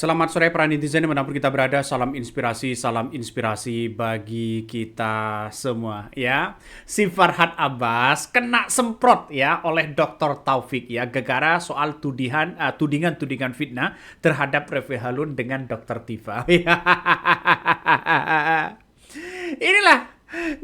Selamat sore para netizen dimanapun kita berada, salam inspirasi bagi kita semua ya. Si Farhad Abbas kena semprot ya oleh Dr. Taufik ya, gegara soal tudingan fitnah terhadap Refli Harun dengan Dr. Tifa. Inilah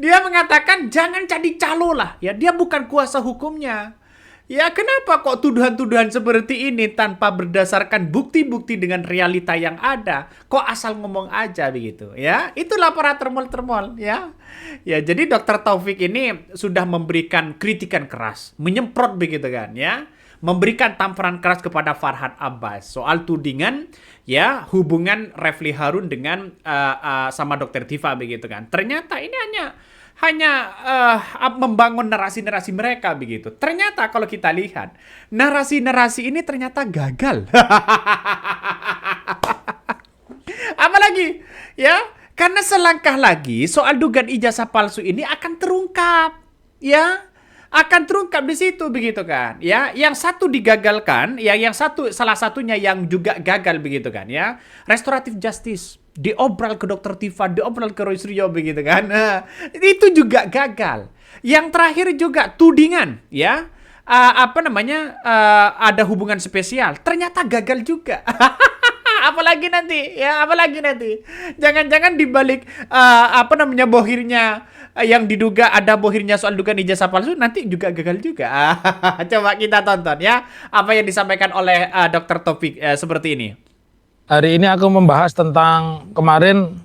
dia mengatakan jangan jadi calo lah ya, dia bukan kuasa hukumnya. Ya, kenapa kok tuduhan-tuduhan seperti ini tanpa berdasarkan bukti-bukti dengan realita yang ada? Kok asal ngomong aja begitu, ya? Itulah para termol-termol, ya. Ya, jadi Dr. Taufik ini sudah memberikan kritikan keras, menyemprot begitu kan, ya. Memberikan tamparan keras kepada Farhad Abbas soal tudingan ya hubungan Refli Harun dengan sama Dr. Tifa begitu kan. Ternyata ini hanya membangun narasi-narasi mereka begitu. Ternyata kalau kita lihat narasi-narasi ini ternyata gagal. Apalagi ya, karena selangkah lagi soal dugaan ijazah palsu ini akan terungkap. Ya, akan terungkap di situ begitu kan. Ya, yang satu digagalkan, ya yang satu salah satunya yang juga gagal begitu kan ya. Restoratif justice diobral ke Dr. Tifa, diobral ke Roy Suryo begitu kan. Nah, itu juga gagal. Yang terakhir juga tudingan ya. Ada hubungan spesial. Ternyata gagal juga. apalagi nanti. Jangan-jangan dibalik bohirnya yang diduga ada bohirnya soal dugaan ijazah palsu nanti juga gagal juga. Coba kita tonton ya apa yang disampaikan oleh Dr. Taufik seperti ini. Hari ini aku membahas tentang kemarin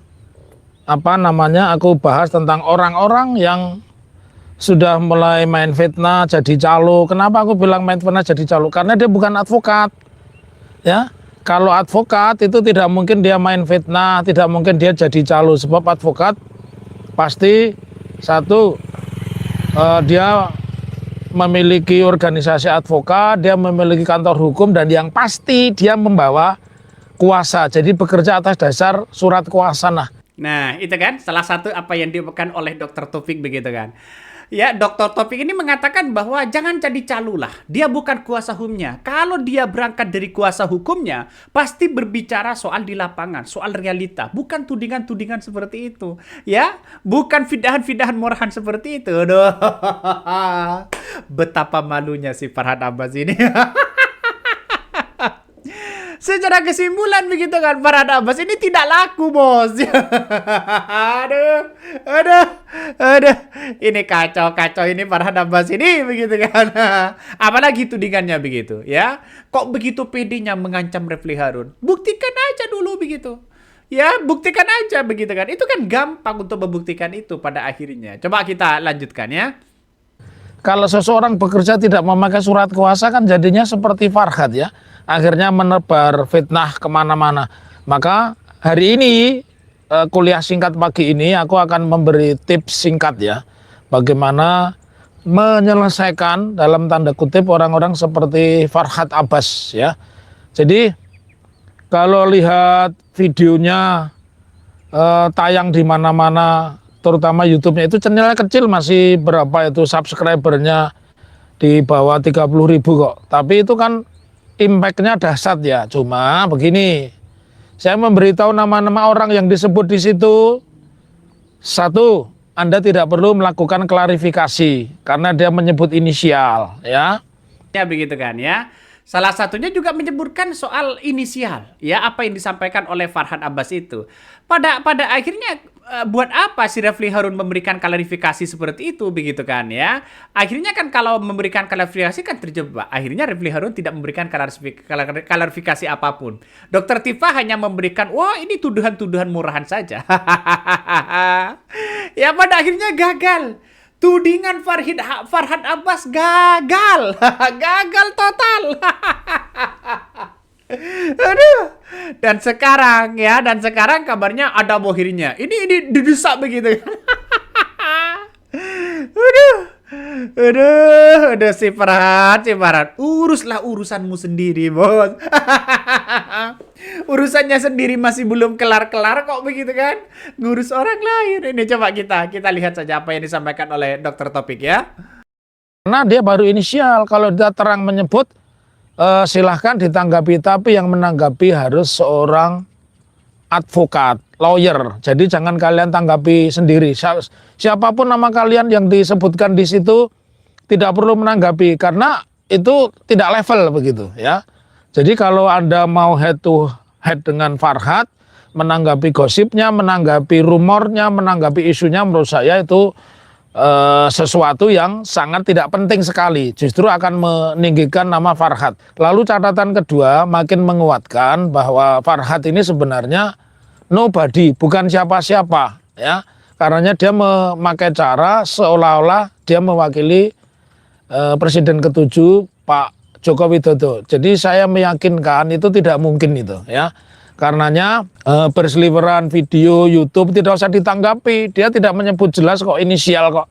aku bahas tentang orang-orang yang sudah mulai main fitnah jadi calo. Kenapa aku bilang main fitnah jadi calo? Karena dia bukan advokat. Ya. Kalau advokat itu tidak mungkin dia main fitnah, tidak mungkin dia jadi calo, sebab advokat pasti satu dia memiliki organisasi advokat, dia memiliki kantor hukum, dan yang pasti dia membawa kuasa. Jadi bekerja atas dasar surat kuasa. Nah, itu kan salah satu apa yang diungkapkan oleh Dr. Taufik begitu kan. Ya, Dr. Taufik ini mengatakan bahwa jangan jadi calo lah. Dia bukan kuasa hukumnya. Kalau dia berangkat dari kuasa hukumnya, pasti berbicara soal di lapangan, soal realita, bukan tudingan-tudingan seperti itu. Ya, bukan fidahan-fidahan murahan seperti itu. Aduh. Betapa malunya si Farhad Abbas ini. Secara kesimpulan begitu kan, Farhad Abbas ini tidak laku, bos. aduh. Ini kacau ini Farhad Abbas ini begitu kan. Apalagi tudingannya begitu, ya. Kok begitu pedenya mengancam Refli Harun? Buktikan aja dulu begitu. Ya, buktikan aja begitu kan. Itu kan gampang untuk membuktikan itu pada akhirnya. Coba kita lanjutkan ya. Kalau seseorang bekerja tidak memakai surat kuasa kan jadinya seperti Farhad ya. Akhirnya menebar fitnah kemana-mana. Maka hari ini kuliah singkat pagi ini aku akan memberi tips singkat ya. Bagaimana menyelesaikan dalam tanda kutip orang-orang seperti Farhad Abbas ya. Jadi kalau lihat videonya tayang di mana-mana, terutama YouTube-nya itu channelnya kecil, masih berapa itu subscribernya di bawah 30.000 kok. Tapi itu kan impact-nya dahsyat ya. Cuma begini, saya memberitahu nama-nama orang yang disebut di situ. Satu, Anda tidak perlu melakukan klarifikasi karena dia menyebut inisial ya. Ya begitu kan ya. Salah satunya juga menyebutkan soal inisial, ya apa yang disampaikan oleh Farhad Abbas itu. Pada akhirnya buat apa si Refli Harun memberikan klarifikasi seperti itu begitu kan ya? Akhirnya kan kalau memberikan klarifikasi kan terjebak. Akhirnya Refli Harun tidak memberikan klarifikasi apapun. Dr. Tifa hanya memberikan, wah ini tuduhan-tuduhan murahan saja. Ya pada akhirnya gagal. Tudingan Farhad Abbas gagal. Gagal total. Aduh. Dan sekarang kabarnya ada bohirnya. Ini didesak begitu. Aduh si Farhad. Uruslah urusanmu sendiri, bos. Urusannya sendiri masih belum kelar-kelar kok begitu kan? Ngurus orang lain. Ini coba kita lihat saja apa yang disampaikan oleh Dr. Taufik ya. Karena dia baru inisial, kalau dia terang menyebut silahkan ditanggapi, tapi yang menanggapi harus seorang advokat, lawyer. Jadi jangan kalian tanggapi sendiri. Siapapun nama kalian yang disebutkan di situ tidak perlu menanggapi karena itu tidak level begitu ya. Jadi kalau Anda mau head to head dengan Farhad, menanggapi gosipnya, menanggapi rumornya, menanggapi isunya, menurut saya itu sesuatu yang sangat tidak penting sekali. Justru akan meninggikan nama Farhad. Lalu catatan kedua makin menguatkan bahwa Farhad ini sebenarnya nobody, bukan siapa-siapa ya. Karenanya dia memakai cara seolah-olah dia mewakili Presiden ke-7 Pak Joko Widodo. Jadi saya meyakinkan itu tidak mungkin itu ya. Karenanya berseliweran video YouTube tidak usah ditanggapi. Dia tidak menyebut jelas kok inisial kok.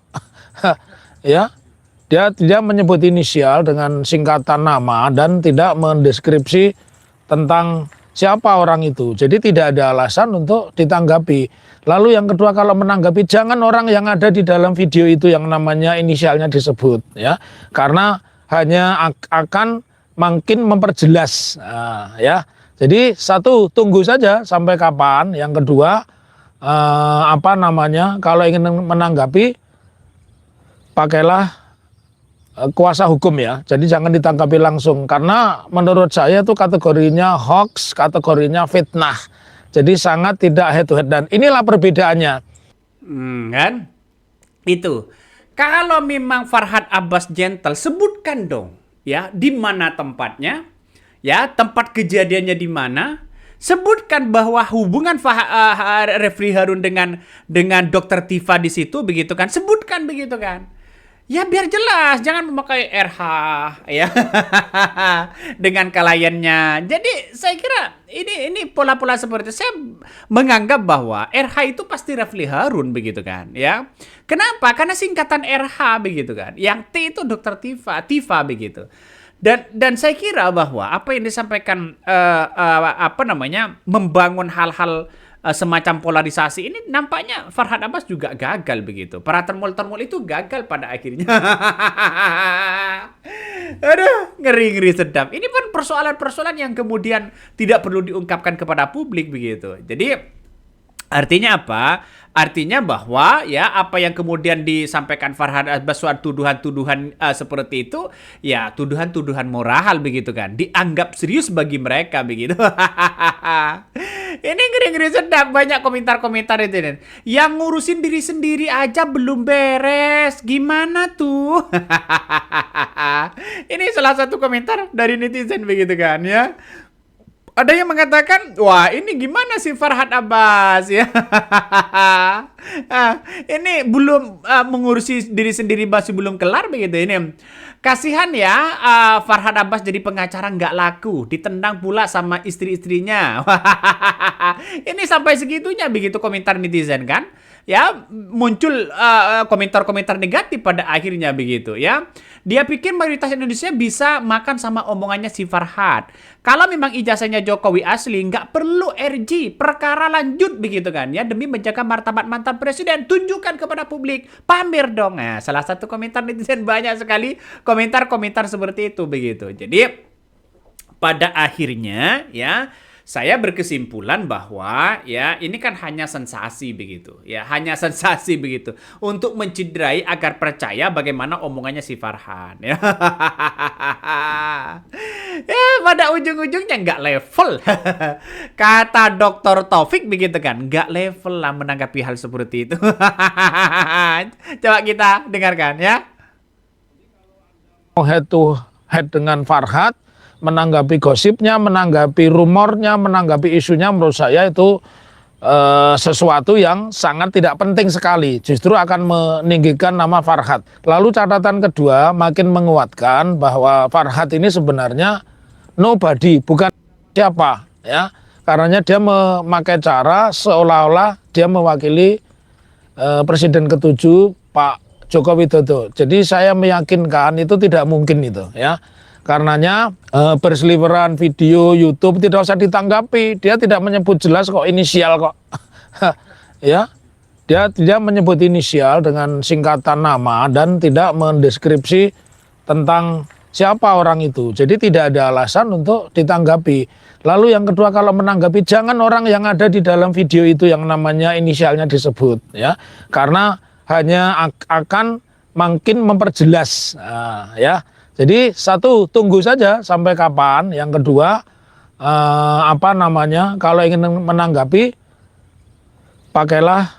Ya. Dia tidak menyebut inisial dengan singkatan nama dan tidak mendeskripsi tentang siapa orang itu. Jadi tidak ada alasan untuk ditanggapi. Lalu yang kedua, kalau menanggapi jangan orang yang ada di dalam video itu yang namanya inisialnya disebut ya. Karena hanya akan makin memperjelas ya. Jadi satu, tunggu saja sampai kapan. Yang kedua, kalau ingin menanggapi, pakailah kuasa hukum ya. Jadi jangan ditanggapi langsung. Karena menurut saya itu kategorinya hoax, kategorinya fitnah. Jadi sangat tidak head to head. Dan inilah perbedaannya. Kan? Itu. Kalau memang Farhad Abbas gentle, sebutkan dong. Ya, di mana tempatnya? Ya, tempat kejadiannya di mana? Sebutkan bahwa hubungan Refli Harun dengan Dokter Tifa di situ begitu kan? Sebutkan begitu kan? Ya biar jelas, jangan memakai RH ya dengan kliennya. Jadi saya kira ini pola-pola seperti itu. Saya menganggap bahwa RH itu pasti Refli Harun begitu kan ya. Kenapa? Karena singkatan RH begitu kan. Yang T itu Dokter Tifa begitu. Dan saya kira bahwa apa yang disampaikan membangun hal-hal semacam polarisasi ini nampaknya Farhad Abbas juga gagal begitu. Para termul-termul itu gagal pada akhirnya. Aduh, ngeri-ngeri sedap. Ini pun persoalan-persoalan yang kemudian tidak perlu diungkapkan kepada publik begitu. Jadi artinya apa? Artinya bahwa ya apa yang kemudian disampaikan Farhad Abbas soal tuduhan-tuduhan seperti itu ya tuduhan-tuduhan moral begitu kan, dianggap serius bagi mereka begitu. Ini ngeri-ngeri sedap, banyak komentar-komentar itu nih. Yang ngurusin diri sendiri aja belum beres, gimana tuh? Ini salah satu komentar dari netizen begitu kan ya. Ada yang mengatakan, wah ini gimana sih Farhad Abbas ya? Ini belum mengurusi diri sendiri masih belum kelar begitu ini. Kasihan ya Farhad Abbas jadi pengacara nggak laku, ditendang pula sama istri-istrinya. Ini sampai segitunya begitu komentar netizen kan? Ya muncul komentar-komentar negatif pada akhirnya begitu ya. Dia pikir mayoritas Indonesia bisa makan sama omongannya si Farhad. Kalau memang ijazahnya Jokowi asli, nggak perlu RG, perkara lanjut begitu kan ya, demi menjaga martabat mantan presiden, tunjukkan kepada publik, pamer dong. Nah, salah satu komentar netizen, banyak sekali komentar-komentar seperti itu begitu. Jadi pada akhirnya ya saya berkesimpulan bahwa ya ini kan hanya sensasi begitu ya, hanya sensasi begitu untuk menciderai agar percaya bagaimana omongannya si Farhan ya. Ya pada ujung-ujungnya nggak level. Kata Dr. Taufik begitu kan, nggak level lah menanggapi hal seperti itu. Coba kita dengarkan ya. Head to head dengan Farhad, menanggapi gosipnya, menanggapi rumornya, menanggapi isunya, menurut saya itu sesuatu yang sangat tidak penting sekali. Justru akan meninggikan nama Farhad. Lalu catatan kedua makin menguatkan bahwa Farhad ini sebenarnya nobody, bukan siapa ya. Karenanya dia memakai cara seolah-olah dia mewakili Presiden ke-7 Pak Joko Widodo. Jadi saya meyakinkan itu tidak mungkin itu ya. Karenanya berseliweran video YouTube tidak usah ditanggapi. Dia tidak menyebut jelas kok inisial kok. Ya. Dia tidak menyebut inisial dengan singkatan nama dan tidak mendeskripsi tentang siapa orang itu. Jadi tidak ada alasan untuk ditanggapi. Lalu yang kedua, kalau menanggapi jangan orang yang ada di dalam video itu yang namanya inisialnya disebut ya. Karena hanya akan makin memperjelas ya. Jadi satu, tunggu saja sampai kapan. Yang kedua, kalau ingin menanggapi pakailah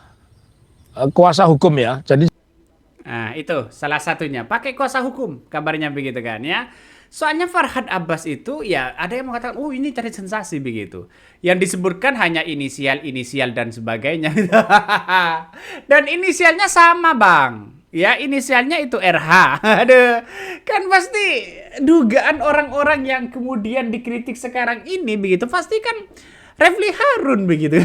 kuasa hukum ya. Jadi Nah, itu salah satunya. Pakai kuasa hukum, kabarnya begitu kan ya. Soalnya Farhad Abbas itu ya ada yang mengatakan, oh ini cari sensasi begitu. Yang disebutkan hanya inisial dan sebagainya. Dan inisialnya sama bang. Ya inisialnya itu RH. Aduh, kan pasti dugaan orang-orang yang kemudian dikritik sekarang ini begitu. Pasti kan Refli Harun begitu.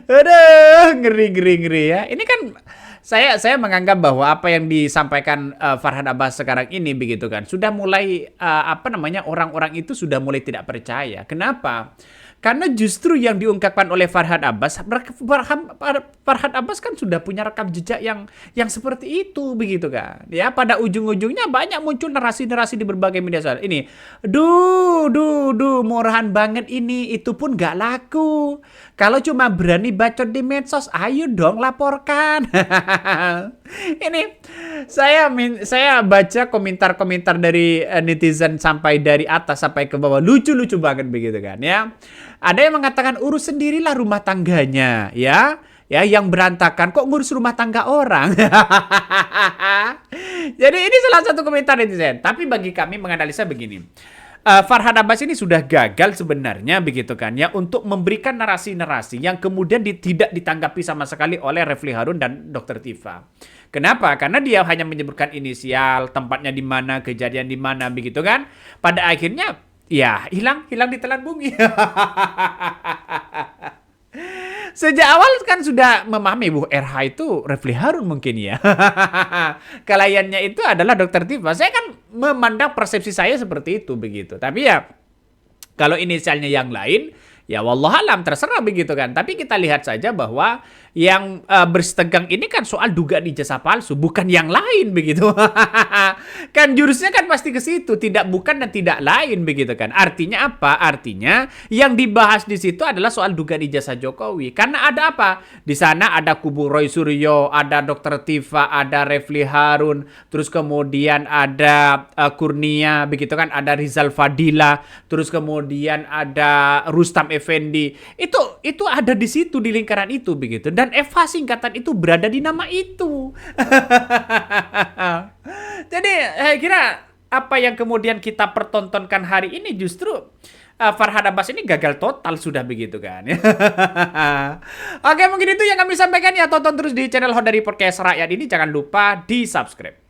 Aduh, ngeri ya. Ini kan saya menganggap bahwa apa yang disampaikan Farhad Abbas sekarang ini begitu kan sudah mulai orang-orang itu sudah mulai tidak percaya. Kenapa? Karena justru yang diungkapkan oleh Farhad Abbas kan sudah punya rekam jejak yang seperti itu begitu kan. Ya, pada ujung-ujungnya banyak muncul narasi-narasi di berbagai media sosial. Ini, murahan banget ini, itu pun gak laku. Kalau cuma berani bacot di medsos, ayo dong laporkan. Ini saya baca komentar-komentar dari netizen sampai dari atas sampai ke bawah, lucu-lucu banget begitu kan ya. Ada yang mengatakan urus sendirilah rumah tangganya ya. Ya, yang berantakan kok ngurus rumah tangga orang. Jadi ini salah satu komentar netizen. Tapi bagi kami menganalisa begini. Farhad Abbas ini sudah gagal sebenarnya begitu kan ya untuk memberikan narasi-narasi yang kemudian tidak ditanggapi sama sekali oleh Refli Harun dan Dr. Tifa. Kenapa? Karena dia hanya menyebutkan inisial, tempatnya di mana, kejadian di mana begitu kan. Pada akhirnya ya hilang ditelan bumi. Sejak awal kan sudah memahami Bu RH itu Refli Harun mungkin ya. Kliennya itu adalah Dr. Tifa. Saya kan memandang persepsi saya seperti itu begitu. Tapi ya kalau inisialnya yang lain ya wallahualam terserah begitu kan. Tapi kita lihat saja bahwa yang bersetegang ini kan soal dugaan ijazah palsu, bukan yang lain begitu. Kan jurusnya kan pasti ke situ, tidak bukan dan tidak lain begitu kan. Artinya apa? Artinya yang dibahas di situ adalah soal dugaan ijazah Jokowi. Karena ada apa? Di sana ada kubu Roy Suryo, ada Dr. Tifa, ada Refli Harun, terus kemudian ada Kurnia begitu kan, ada Rizal Fadila, terus kemudian ada Rustam Effendi. Itu ada di situ di lingkaran itu begitu. Dan Eva singkatan itu berada di nama itu. Jadi saya kira apa yang kemudian kita pertontonkan hari ini justru Farhad Abbas ini gagal total sudah begitu kan. Oke, mungkin itu yang kami sampaikan ya. Tonton terus di channel Honda Podcast Rakyat ini. Jangan lupa di subscribe.